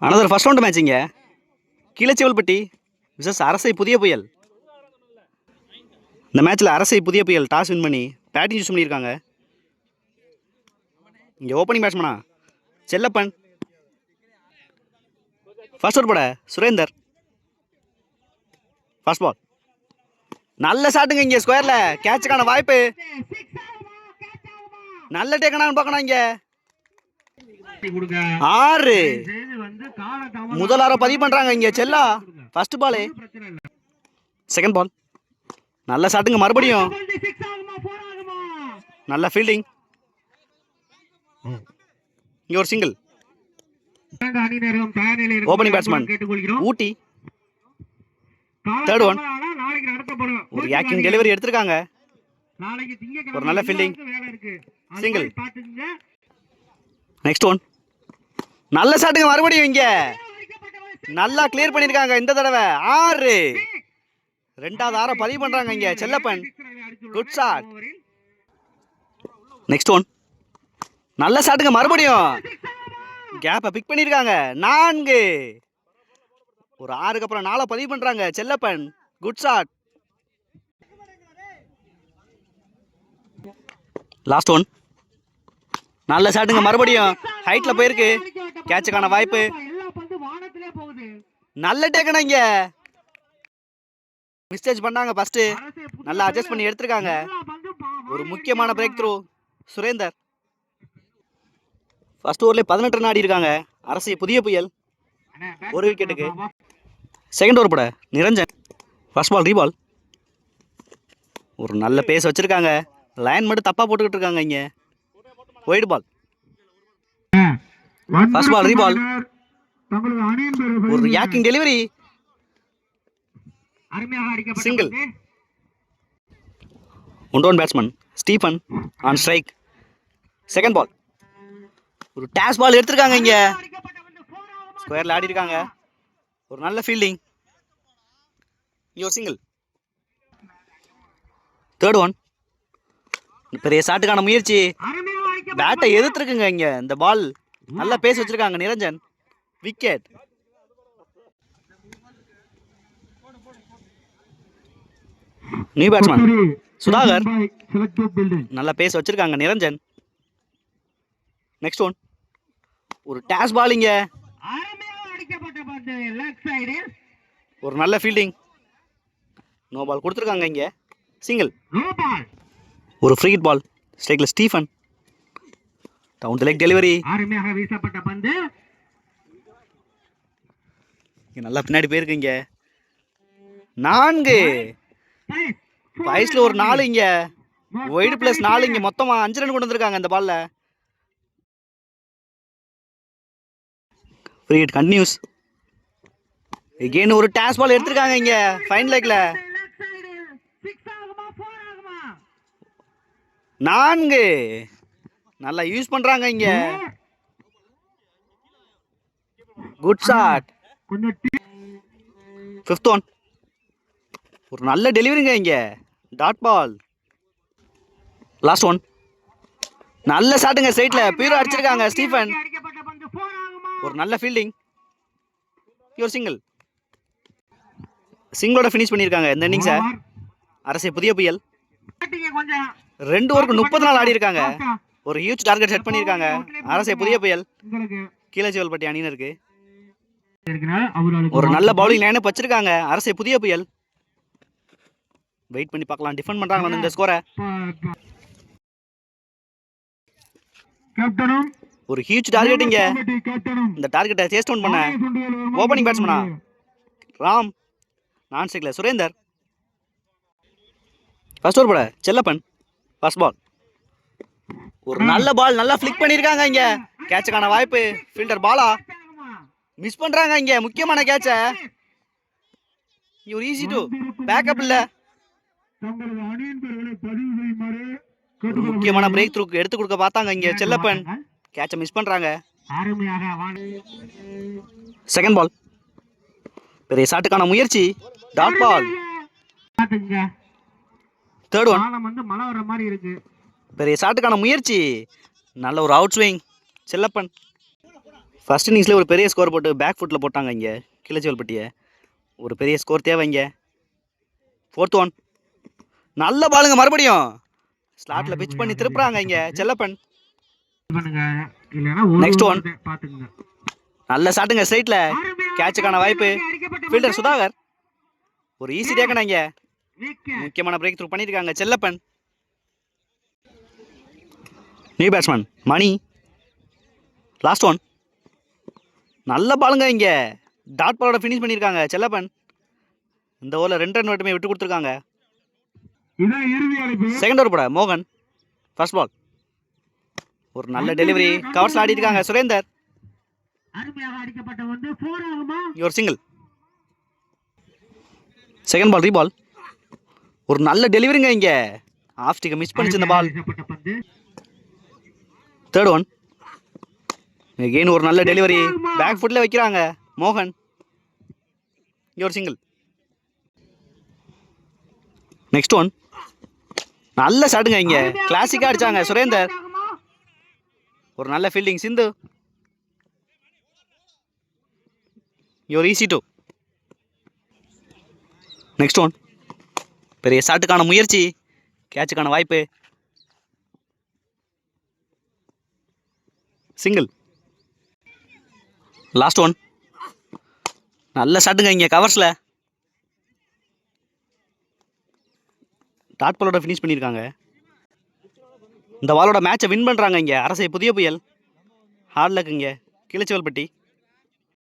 Another first round மேட்சிங்க. கீழச்சிவல்பட்டி விசஸ் அரசை புதிய புயல். இந்த மேட்ச்சில் அரசை புதிய புயல் டாஸ் வின் பண்ணி பேட்டிங் சூஸ் பண்ணியிருக்காங்க. இங்கே ஓப்பனிங் பேட்ஸ்மனா செல்லப்பன். ஃபர்ஸ்ட் ஓவர் போட சுரேந்தர். ஃபர்ஸ்ட் பால் நல்ல ஷாட்டுங்க. இங்கே ஸ்கொயரில் கேட்சுக்கான வாய்ப்பு. நல்ல டேக்கனான்னு பார்க்கணும். இங்கே 6 முதல் 6 பதிவு பண்றாங்க. இங்க செல்லா ஃபர்ஸ்ட் பால். செகண்ட் பால் நல்ல ஷாட்டுங்க. மறுபடியும் நல்ல ஃபீல்டிங். இங்க ஒரு சிங்கிள். ஓபனிங் பேட்ஸ்மேன் ஊட்டி. தேர்ட் ஒன் ஒரு யாக்கிங் டெலிவரி எடுத்திருக்காங்க. ஒரு நல்ல ஃபீல்டிங். சிங்கிள். நெக்ஸ்ட் ஒன் நல்ல ஷாட்டுங்க. மறுபடியும் இங்க நல்லா கிளியர் பண்ணிருக்காங்க. இந்த தடவை 6 ரெண்டாவது 6 பதிவு பண்றாங்க. இங்க Chellappan good shot. Next one நல்ல ஷாட்டுங்க. மறுபடியும் கேப்பை பிக் பண்ணிருக்காங்க. 4 ஒரு 6க்கு அப்புறம் 4 பதிவு பண்றாங்க. Chellappan good shot. Last one நல்ல ஷாட்டுங்க. மறுபடியும் ஹைட்ல போயிருக்கு. கேட்சுக்கான வாய்ப்பு. நல்ல டேக்கனா. இங்க மிஸ்டேக் பண்ணாங்க. ஃபர்ஸ்ட் நல்லா அட்ஜஸ்ட் பண்ணி எடுத்திருக்காங்க. ஒரு முக்கியமான பிரேக் த்ரூ சுரேந்தர். ஃபர்ஸ்ட் ஓவர்ல 18 ரன் ஆடி இருக்காங்க அரசு புதிய புயல். ஒரு விக்கெட்டுக்கு. செகண்ட் ஓவர் போட நிரஞ்சன். ஃபர்ஸ்ட் பால் ரீபால். ஒரு நல்ல பேஸ் வச்சிருக்காங்க. லைன் மட்டும் தப்பா போட்டுக்கிட்டு இருக்காங்க. இங்க ஒயிட் பால். ஃபர்ஸ்ட் பால் ரீபால். ஒரு yorking delivery. Single. One batsman Stephen on strike. Second ball ஒரு டாஸ் பால் எடுத்திருக்காங்க. இங்க ஸ்கொயர்ல ஆடி இருக்காங்க. ஒரு நல்ல ஃபீல்டிங். இங்க ஒரு சிங்கிள். தேர்ட் ஒன் பெரிய ஷாட்டுக்கான முயற்சி. பேட்டை எதிர்த்துருக்குங்க. இங்க இந்த பால் நல்ல பேஸ் வச்சிருக்காங்க Niranjan. Wicket. New batsman Sudhakar. நல்ல பேஸ் வச்சிருக்காங்க நிரஞ்சன். நெக்ஸ்ட் ஒன் ஒரு டாஸ் பால். இங்க ஒரு நல்ல ஃபீல்டிங். நோ பால் கொடுத்துருக்காங்க. இங்க சிங்கிள். ஒரு ஃப்ரீ ஹிட் பால் ஸ்ட்ரைக்ல Stephen. Down the leg delivery. வீசப்பட்ட பந்து நல்லா பின்னாடி போயிருக்கு. இங்க 4 வயசுல ஒரு 4. இங்க ஒயிட் பிளஸ் 4. இங்க மொத்தமா 5 ரன் கொண்டு வந்திருக்காங்க இந்த பால்ல. Free hit continues. எகைன் ஒரு டாஸ் பால் எடுத்திருக்காங்க. இங்க ஃபைன் லெக்ல 4 நல்லா யூஸ் பண்றாங்க. இங்க குட் ஷாட். ஃபிஃப்த் ஒன் ஒரு நல்ல டெலிவரிங்க. இங்க டாட் பால். லாஸ்ட் ஒன் நல்ல ஷாட்டுங்க. ஸ்ட்ரைட்ல பியூரா அடிச்சிருக்காங்க ஸ்டீஃபன். ஒரு நல்ல ஃபீல்டிங். ஒரு சிங்கிள். சிங்கிளோட ஃபினிஷ் பண்ணியிருக்காங்க இந்த இன்னிங்ஸை அரசை புதிய புயல். 2 ஓவருக்கு 30 நாள் ஆடி இருக்காங்க. ஒரு ஹியூஜ் டார்கெட் செட் பண்ணியிருக்காங்க அரசை புதிய புயல் கீழச்சிவல்பட்டி அணியினருக்கு. ஒரு நல்ல பவுலிங் லைனை வச்சிருக்காங்க அரசை புதிய புயல். வெயிட் பண்ணி பார்க்கலாம் டிஃபெண்ட் பண்றாங்க இந்த ஸ்கோரை. ஒரு ஹியூஜ் டார்கெட். இங்க இந்த டார்கெட்டை சேஸ் டவுன் பண்ண ஓபனிங் பேட்ஸ்மனா ராம். நான் ஸ்ட்ரைக்ல சுரேந்தர். ஃபர்ஸ்ட் ஓவர் போட செல்லப்பன். ஃபர்ஸ்ட் பால் ஒரு நல்ல பால் நல்லா ஃபிளிக் பண்ணிருக்காங்க. இங்க கேட்சுக்கான வாய்ப்பு. ஃபீல்டர் பாலா மிஸ் பண்றாங்க. இங்க முக்கியமான கேட்ச. ஒரு ஈஸி டு பேக்கப் இல்ல. ஒரு முக்கியமான பிரேக் த்ரூ எடுத்து கொடுக்க பார்த்தாங்க. இங்க செல்லப்பன் கேட்ச மிஸ் பண்றாங்க. செகண்ட் பால் பெரிய ஷாட்டுக்கான முயற்சி. Dot ball. தேர்ட் ஒன் மழை வர மாதிரி இருக்கு. பெரிய ஷாட்டுக்கான முயற்சி. நல்ல ஒரு அவுட் ஸ்விங் செல்லப்பன். ஃபர்ஸ்ட் இன்னிங்ஸில் ஒரு பெரிய ஸ்கோர் போட்டு பேக் ஃபுட்டில் போட்டாங்க இங்கே கிளச்சிவல்பட்டியை. ஒரு பெரிய ஸ்கோர் தேவை இங்கே. 4th one. நல்ல பாலுங்க மறுபடியும். ஸ்லாட்டில் பிச் பண்ணி திருப்புறாங்க இங்கே செல்லப்பன். Next one. நல்ல ஷாட்டுங்க ஸ்ட்ரைட்டில். கேட்சுக்கான வாய்ப்பு. ஃபீல்டர் சுதாகர். ஒரு ஈஸி டேக்கனா இங்கே. முக்கியமான பிரேக் த்ரூ பண்ணியிருக்காங்க Chellappan. New batsman Mani. Last one. நல்ல பாலுங்க இங்கே. டாட் பாலோட ஃபினிஷ் பண்ணியிருக்காங்க செல்லப்பன். இந்த ஓவரில் 2 ரன் மட்டுமே விட்டு கொடுத்துருக்காங்க. செகண்ட் ஓவர் போட மோகன். First ball. ஒரு நல்ல டெலிவரி. கவர்ஸ் ஆடிருக்காங்க சுரேந்தர். ஒரு சிங்கிள். செகண்ட் பால் ரீபால். ஒரு நல்ல டெலிவரிங்க இங்கே. ஆஃப் ஸ்டிக்கை மிஸ் பண்ணிச்சு இந்த பால். Third one. எகெயின் ஒரு நல்ல டெலிவரி. பேக் ஃபுட்டில் வைக்கிறாங்க மோகன். இங்கே ஒரு சிங்கிள். Next one. நல்ல ஷாட்டுங்க இங்கே. கிளாசிக்காக அடிச்சாங்க சுரேந்தர். ஒரு நல்ல ஃபீல்டிங் சிந்து. ஒரு ஈஸி டூ. Next one. பெரிய ஷாட்டுக்கான முயற்சி. கேட்சுக்கான வாய்ப்பு. சிங்கிள். Last one. நல்ல ஷாட்டுங்க இங்கே கவர்ஸில். டாட் பாலோட ஃபினிஷ் பண்ணியிருக்காங்க. இந்த பாலோட மேட்சை வின் பண்ணுறாங்க இங்கே அரசை புதிய புயல். ஹார்ட் லக் இங்கே கிளச்சிவல்பட்டி.